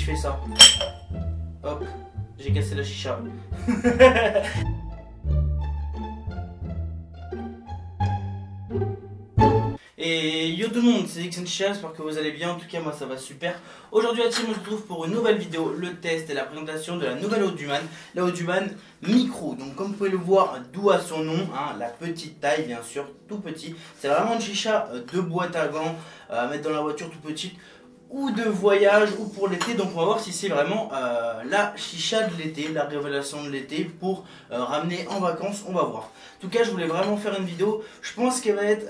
je fais ça, hop, j'ai cassé la chicha. Et yo tout le monde, c'est Xen Chicha, j'espère que vous allez bien, en tout cas moi ça va super. Aujourd'hui la team on se retrouve pour une nouvelle vidéo, le test et la présentation de la nouvelle Audioman, la Audioman Micro. Donc comme vous pouvez le voir, d'où à son nom, hein, la petite taille bien sûr, tout petit. C'est vraiment une chicha de boîte à gants, à mettre dans la voiture tout petite, ou de voyage, ou pour l'été. Donc on va voir si c'est vraiment la chicha de l'été, la révélation de l'été pour ramener en vacances, on va voir. En tout cas je voulais vraiment faire une vidéo, je pense qu'elle va être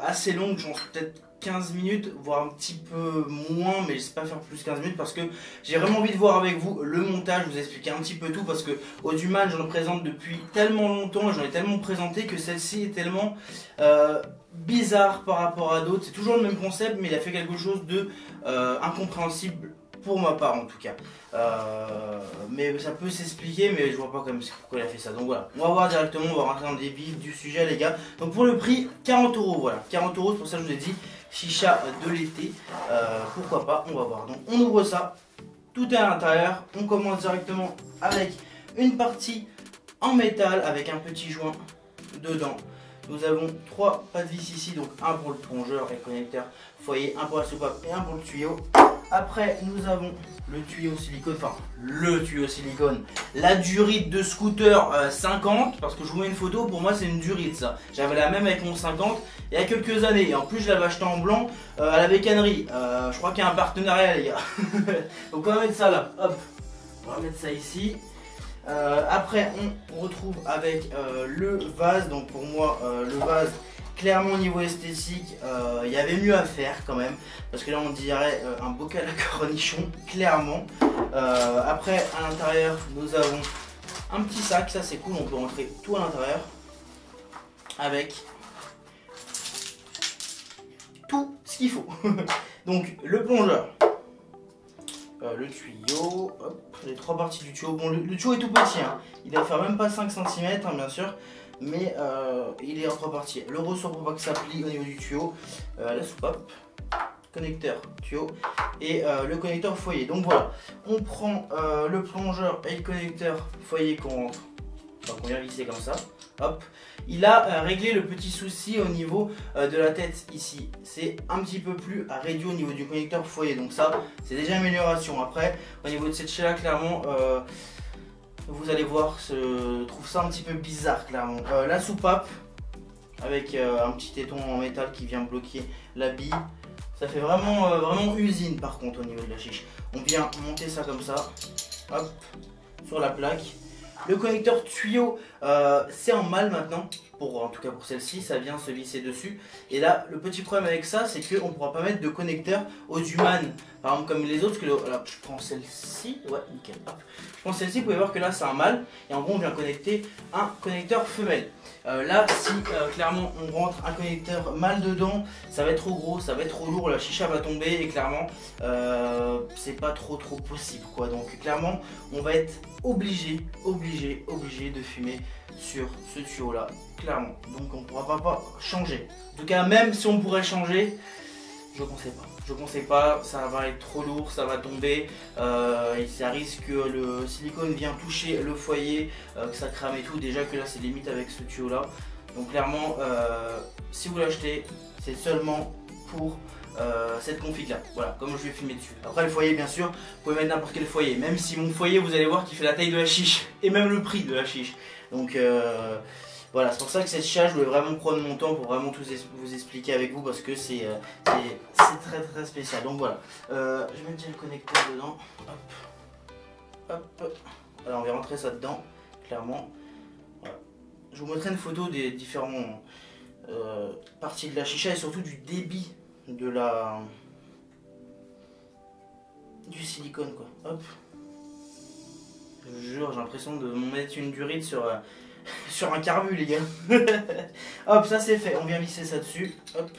assez longue, genre peut-être 15 minutes, voire un petit peu moins, mais je sais pas faire plus 15 minutes parce que j'ai vraiment envie de voir avec vous le montage, vous expliquer un petit peu tout parce que Audioman j'en présente depuis tellement longtemps, j'en ai tellement présenté que celle-ci est tellement bizarre par rapport à d'autres. C'est toujours le même concept mais il a fait quelque chose de incompréhensible pour ma part en tout cas. Mais ça peut s'expliquer, mais je vois pas pourquoi il a fait ça. Donc voilà, on va voir directement, on va rentrer dans le vif du sujet les gars. Donc pour le prix, 40 €, voilà, 40 €, c'est pour ça que je vous ai dit chicha de l'été, pourquoi pas, on va voir. Donc on ouvre ça, tout est à l'intérieur, on commence directement avec une partie en métal avec un petit joint dedans. Nous avons 3 pas de vis ici, donc un pour le plongeur et le connecteur foyer, un pour la soupape et un pour le tuyau. Après nous avons le tuyau silicone, enfin le tuyau silicone, la durite de scooter 50, parce que je vous mets une photo, pour moi c'est une durite ça. J'avais la même avec mon 50 il y a quelques années, et en plus je l'avais acheté en blanc à la bécannerie. Je crois qu'il y a un partenariat les gars. Donc on va mettre ça là, hop, on va mettre ça ici. Après on retrouve avec le vase, donc pour moi le vase, clairement au niveau esthétique il y avait mieux à faire quand même, parce que là on dirait un bocal à cornichon clairement. Après à l'intérieur nous avons un petit sac, ça c'est cool, on peut rentrer tout à l'intérieur avec tout ce qu'il faut. Donc le plongeur, le tuyau, hop, les 3 parties du tuyau. Bon, le tuyau est tout petit, hein. Il doit faire même pas 5 cm hein, bien sûr, mais il est en 3 parties. Le ressort pour pas que ça plie au niveau du tuyau, la soupape, connecteur tuyau et le connecteur foyer. Donc voilà, on prend le plongeur et le connecteur foyer qu'on rentre, enfin, qu'on vient visser comme ça. Hop, il a réglé le petit souci au niveau de la tête ici. C'est un petit peu plus réduit au niveau du connecteur foyer, donc ça c'est déjà une amélioration. Après au niveau de cette chaîne là, clairement vous allez voir, je trouve ça un petit peu bizarre clairement. La soupape avec un petit téton en métal qui vient bloquer la bille, ça fait vraiment, vraiment usine par contre au niveau de la chiche. On vient monter ça comme ça, hop, sur la plaque. Le connecteur tuyau, c'est en mal maintenant, en tout cas pour celle-ci, ça vient se visser dessus. Et là, le petit problème avec ça, c'est qu'on ne pourra pas mettre de connecteur Audioman, par exemple comme les autres. Là, je prends celle-ci, ouais, nickel. Hop. Je prends celle-ci, vous pouvez voir que là, c'est un mâle. Et en gros, on vient connecter un connecteur femelle. Là, si clairement on rentre un connecteur mâle dedans, ça va être trop gros, ça va être trop lourd, la chicha va tomber et clairement, c'est pas trop possible quoi. Donc clairement, on va être obligé de fumer sur ce tuyau là, clairement. Donc on pourra pas changer. En tout cas, même si on pourrait changer, je conseille pas, ça va être trop lourd, ça va tomber, et ça risque que le silicone vienne toucher le foyer, que ça crame et tout. Déjà que là c'est limite avec ce tuyau là. Donc clairement, si vous l'achetez, c'est seulement pour cette config là, voilà, comme je vais filmer dessus. Après le foyer bien sûr, vous pouvez mettre n'importe quel foyer, même si mon foyer vous allez voir qu'il fait la taille de la chiche, et même le prix de la chiche. Donc voilà, c'est pour ça que cette chicha, je voulais vraiment prendre mon temps pour vraiment tout vous expliquer avec vous, parce que c'est très spécial. Donc voilà, je vais mettre le connecteur dedans, hop. Alors on va rentrer ça dedans, clairement. Voilà. Je vous montrerai une photo des différentes parties de la chicha et surtout du débit de du silicone quoi. Hop. Je vous jure, j'ai l'impression de mettre une durite sur sur un carbu les gars. Hop, ça c'est fait, on vient visser ça dessus. Hop.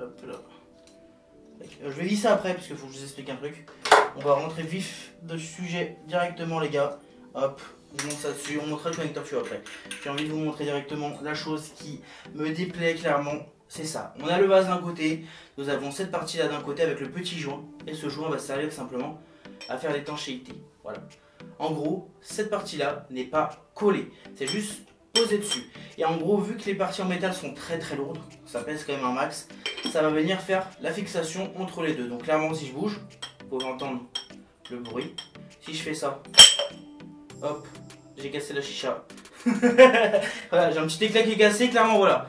Hop là. Je vais visser après parce qu'il faut que je vous explique un truc. On va rentrer vif de sujet directement les gars. Hop, je monte ça dessus, on montrera le connecteur tuyau après. J'ai envie de vous montrer directement la chose qui me déplaît clairement, c'est ça. On a le vase d'un côté, nous avons cette partie-là d'un côté avec le petit joint. Et ce joint va servir simplement à faire l'étanchéité. Voilà. En gros, cette partie-là n'est pas collée. C'est juste posé dessus. Et en gros, vu que les parties en métal sont très lourdes, ça pèse quand même un max, ça va venir faire la fixation entre les deux. Donc clairement, si je bouge, vous pouvez entendre le bruit. Si je fais ça, hop, j'ai cassé la chicha. Voilà, j'ai un petit éclat qui est cassé, clairement, voilà.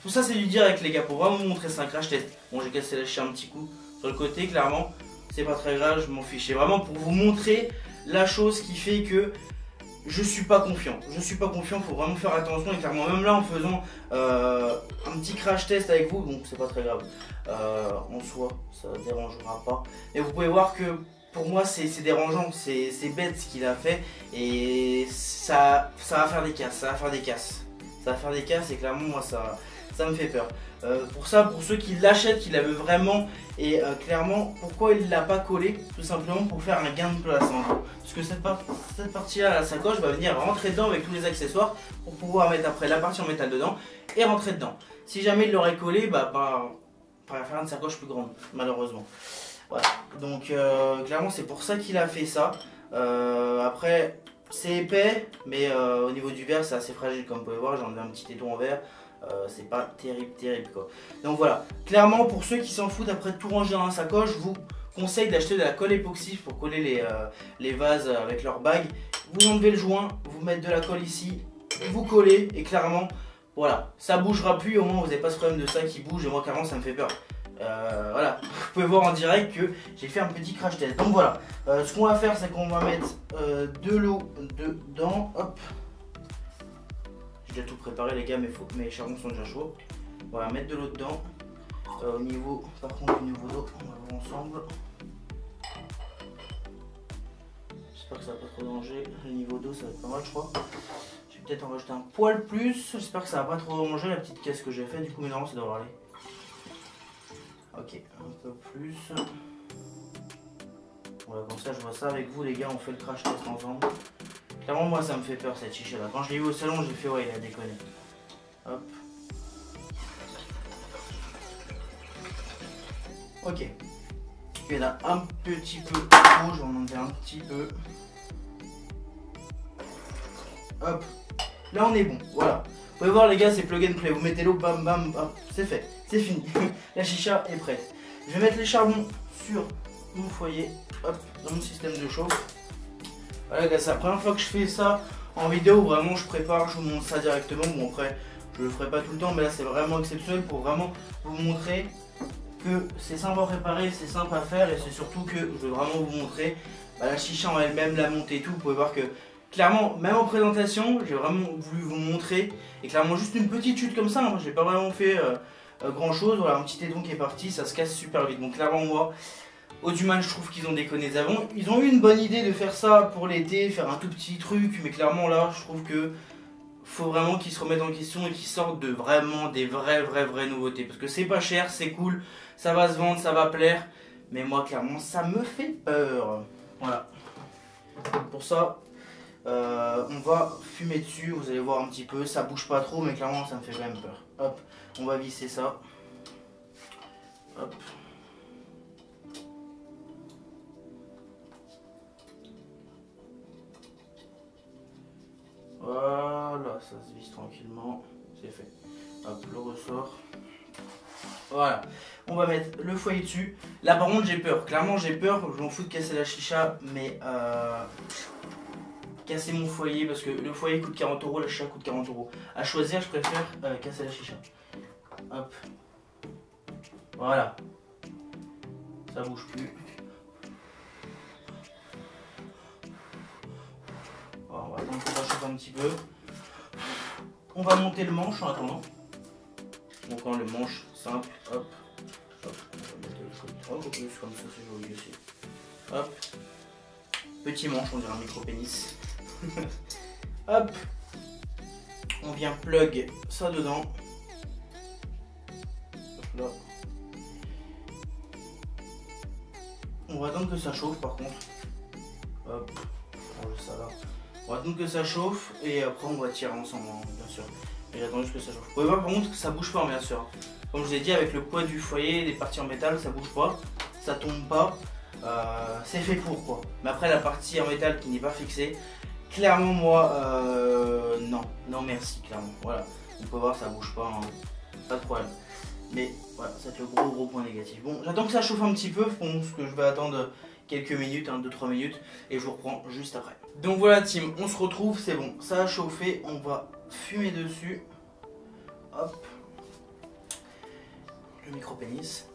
Tout ça, c'est du direct, les gars, pour vraiment vous montrer, c'est un crash test. Bon, j'ai cassé la chicha un petit coup sur le côté, clairement, c'est pas très grave, je m'en fiche. C'est vraiment pour vous montrer la chose qui fait que je suis pas confiant. Je suis pas confiant, faut vraiment faire attention. Et clairement, même là, en faisant un petit crash test avec vous, donc c'est pas très grave. En soi, ça dérangera pas. Et vous pouvez voir que pour moi, c'est dérangeant, c'est bête ce qu'il a fait. Et ça va faire des casses, ça va faire des casses. Ça va faire des casses et clairement, moi, ça me fait peur. Pour ça, pour ceux qui l'achètent, qui la veulent vraiment, et clairement, pourquoi il ne l'a pas collé? Tout simplement pour faire un gain de place en gros. Parce que cette partie-là, la sacoche, va venir rentrer dedans avec tous les accessoires pour pouvoir mettre après la partie en métal dedans et rentrer dedans. Si jamais il l'aurait collé, bah pas faire une sacoche plus grande, malheureusement. Voilà. Donc clairement, c'est pour ça qu'il a fait ça. Après, c'est épais, mais au niveau du verre, c'est assez fragile, comme vous pouvez voir. J'ai enlevé un petit étau en verre. C'est pas terrible quoi. Donc voilà, clairement pour ceux qui s'en foutent après de tout ranger dans la sacoche, je vous conseille d'acheter de la colle époxy pour coller les vases avec leur bague. Vous enlevez le joint, vous mettez de la colle ici, vous collez et clairement voilà, ça bougera plus, au moins vous n'avez pas ce problème de ça qui bouge et moi clairement ça me fait peur. Voilà, vous pouvez voir en direct que j'ai fait un petit crash test. Donc voilà, ce qu'on va faire c'est qu'on va mettre de l'eau dedans, hop. J'ai déjà tout préparé les gars, mes charbons sont déjà chauds. Voilà, mettre de l'eau dedans. Au niveau, par contre au niveau d'eau, on va voir ensemble. J'espère que ça va pas trop danger. Le niveau d'eau ça va être pas mal je crois. Je vais peut-être en rajouter un poil plus. J'espère que ça va pas trop manger la petite caisse que j'ai fait. Du coup mais non ça devrait aller. Ok, un peu plus. Voilà, comme ça je vois ça avec vous les gars, on fait le crash test ensemble. Clairement moi ça me fait peur cette chicha là. Quand je l'ai vu au salon j'ai fait ouais il a déconné. Hop. Ok. Et là un petit peu trop, je vais en enlever un petit peu. Hop. Là on est bon, voilà. Vous pouvez voir les gars c'est plug and play. Vous mettez l'eau, bam bam, hop, c'est fait. C'est fini. La chicha est prête. Je vais mettre les charbons sur mon foyer. Hop, dans mon système de chauffe. Voilà gars, c'est la première fois que je fais ça en vidéo, vraiment je prépare, je vous montre ça directement. Bon après, je le ferai pas tout le temps, mais là c'est vraiment exceptionnel pour vraiment vous montrer que c'est simple à préparer, c'est simple à faire et c'est surtout que je veux vraiment vous montrer la chicha en elle-même, la montée et tout. Vous pouvez voir que clairement, même en présentation, j'ai vraiment voulu vous montrer et clairement juste une petite chute comme ça, hein, j'ai pas vraiment fait grand chose. Voilà, un petit aidon qui est parti, ça se casse super vite. Donc clairement moi, Audioman, je trouve qu'ils ont déconné. Ils ont eu une bonne idée de faire ça pour l'été, faire un tout petit truc, mais clairement là, je trouve que faut vraiment qu'ils se remettent en question et qu'ils sortent de vraiment des vraies nouveautés. Parce que c'est pas cher, c'est cool, ça va se vendre, ça va plaire, mais moi clairement ça me fait peur. Voilà. Pour ça, on va fumer dessus, vous allez voir un petit peu, ça bouge pas trop, mais clairement ça me fait quand même peur. Hop, on va visser ça. Hop. Voilà, ça se visse tranquillement, c'est fait. Hop, le ressort. Voilà, on va mettre le foyer dessus. Là par contre j'ai peur, clairement j'ai peur, je m'en fous de casser la chicha, mais casser mon foyer, parce que le foyer coûte 40 €, la chicha coûte 40 €. À choisir, je préfère casser la chicha. Hop. Voilà. Ça bouge plus. Voilà, on va attendre que ça chauffe un petit peu. On va monter le manche en attendant. Donc quand le manche simple, hop, hop, on va mettre le côté plus comme ça, c'est joli aussi. Hop, petit manche, on dirait un micro pénis. Hop, on vient plug ça dedans. Hop là. On va attendre que ça chauffe par contre. Hop, on range ça là. On va attendre que ça chauffe et après on va tirer ensemble, hein, bien sûr. Et j'attends juste que ça chauffe. Vous pouvez voir par contre que ça bouge pas bien sûr. Comme je vous ai dit, avec le poids du foyer, des parties en métal, ça bouge pas, ça tombe pas. C'est fait pour quoi. Mais après la partie en métal qui n'est pas fixée, clairement moi, non merci, clairement. Voilà, vous pouvez voir, ça bouge pas, hein. Pas de problème. Mais voilà, c'est le gros point négatif. Bon, j'attends que ça chauffe un petit peu, je pense que je vais attendre quelques minutes, 2-3 minutes, et je vous reprends juste après. Donc voilà team, on se retrouve, c'est bon, ça a chauffé, on va fumer dessus. Hop. Le micro-pénis.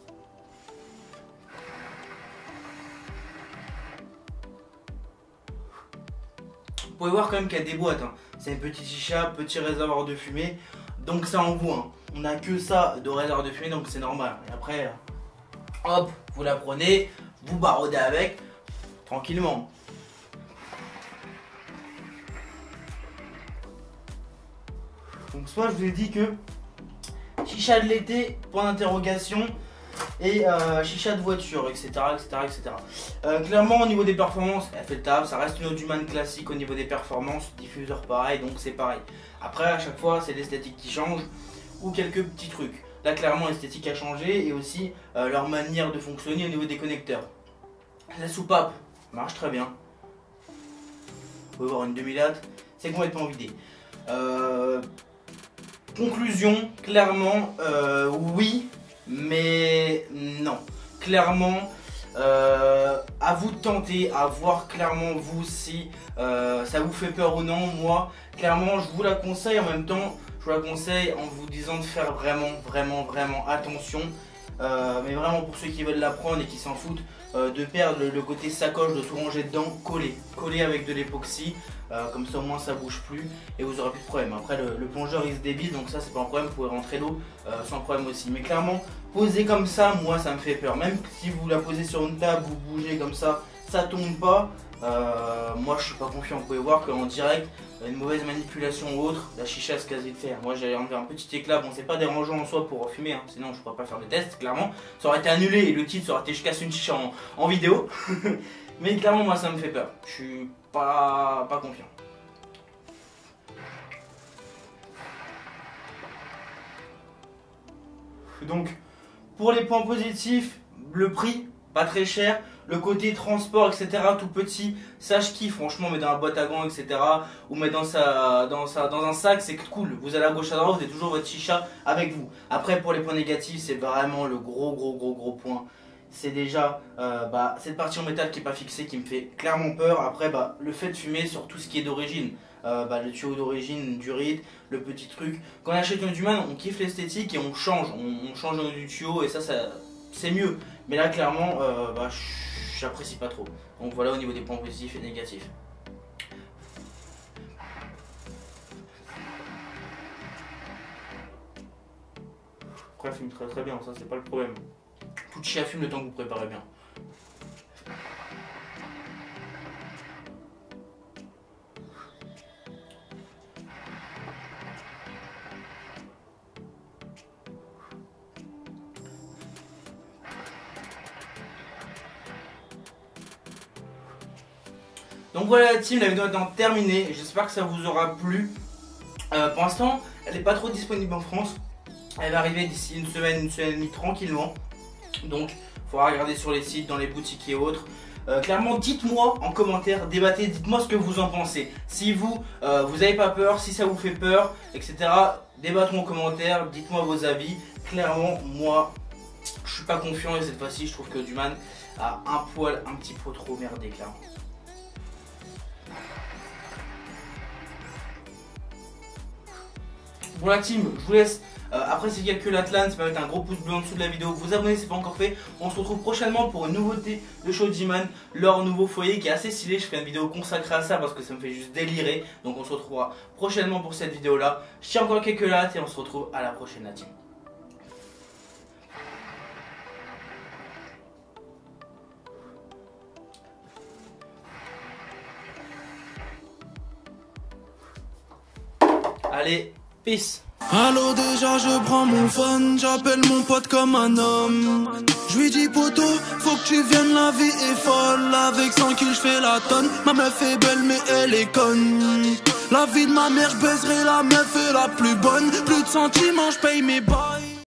Vous pouvez voir quand même qu'il y a des boîtes, hein. C'est une petite chicha, petit réservoir de fumée, donc ça envoie, hein. On n'a que ça de réservoir de fumée, donc c'est normal. Et après, hop, vous la prenez, vous barodez avec, tranquillement. Donc soit je vous ai dit que chicha de l'été, point d'interrogation, et chicha de voiture, etc. Clairement au niveau des performances, elle fait le taf, ça reste une Audioman classique au niveau des performances, diffuseur pareil, donc c'est pareil. Après à chaque fois c'est l'esthétique qui change, ou quelques petits trucs. Là clairement l'esthétique a changé, et aussi leur manière de fonctionner au niveau des connecteurs. La soupape marche très bien. Vous pouvez voir une demi-latte, c'est complètement vidé. Conclusion, clairement, oui, mais non. Clairement, à vous de tenter, à voir clairement vous si ça vous fait peur ou non. Moi, clairement, je vous la conseille. En même temps, je vous la conseille en vous disant de faire vraiment attention. Mais vraiment pour ceux qui veulent l'apprendre et qui s'en foutent, de perdre le côté sacoche, de tout ranger dedans, coller avec de l'époxy, comme ça au moins ça bouge plus et vous aurez plus de problème. Après le plongeur il se débite, donc ça c'est pas un problème, vous pouvez rentrer l'eau sans problème aussi. Mais clairement, poser comme ça, moi ça me fait peur. Même si vous la posez sur une table, vous bougez comme ça tombe pas. Moi je suis pas confiant, vous pouvez voir qu'en direct, une mauvaise manipulation ou autre, la chicha se casse vite fait. Moi j'ai enlevé un petit éclat, bon c'est pas dérangeant en soi pour fumer, hein. Sinon je pourrais pas faire de test, clairement. Ça aurait été annulé et le titre aurait été je casse une chicha en vidéo. Mais clairement moi ça me fait peur, je suis pas confiant. Donc pour les points positifs, le prix, pas très cher. Le côté transport, etc., tout petit, ça je kiffe, franchement, mettre dans la boîte à gants, etc., ou mettre dans un sac, c'est cool. Vous allez à gauche à droite, vous avez toujours votre chicha avec vous. Après, pour les points négatifs, c'est vraiment le gros point. C'est déjà cette partie en métal qui n'est pas fixée qui me fait clairement peur. Après, le fait de fumer sur tout ce qui est d'origine. Le tuyau d'origine, du rythme, le petit truc. Quand on achète une Audioman, on kiffe l'esthétique et on change du tuyau et ça c'est mieux. Mais là, clairement, j'apprécie pas trop. Donc voilà au niveau des points positifs et négatifs. Après, elle fume très bien, ça c'est pas le problème. Tout chicha fume le temps que vous préparez bien. Donc voilà la team, la vidéo est maintenant terminée, j'espère que ça vous aura plu. Pour l'instant, elle n'est pas trop disponible en France. Elle va arriver d'ici une semaine et demie tranquillement. Donc il faudra regarder sur les sites, dans les boutiques et autres. Clairement, dites-moi en commentaire, débattez, dites-moi ce que vous en pensez. Si vous n'avez pas peur, si ça vous fait peur, etc. Débattons en commentaire, dites-moi vos avis. Clairement, moi, je suis pas confiant et cette fois-ci, je trouve que Audioman a un petit peu trop merdé, clairement. Bon la team, je vous laisse apprécier quelques Latlan, ça peut mettre un gros pouce bleu en dessous de la vidéo, vous abonner si ce n'est pas encore fait. On se retrouve prochainement pour une nouveauté de chez Audioman, leur nouveau foyer qui est assez stylé. Je ferai une vidéo consacrée à ça parce que ça me fait juste délirer. Donc on se retrouvera prochainement pour cette vidéo là. Je tiens encore quelques lattes et on se retrouve à la prochaine la team. Allez, peace. Allô, déjà je prends mon phone, j'appelle mon pote comme un homme. Je lui dis poto, faut que tu viennes, la vie est folle. Avec 100 kills je fais la tonne, ma meuf est belle mais elle est conne. La vie de ma mère, je baiserai la meuf est la plus bonne. Plus de sentiments, je paye mes balles.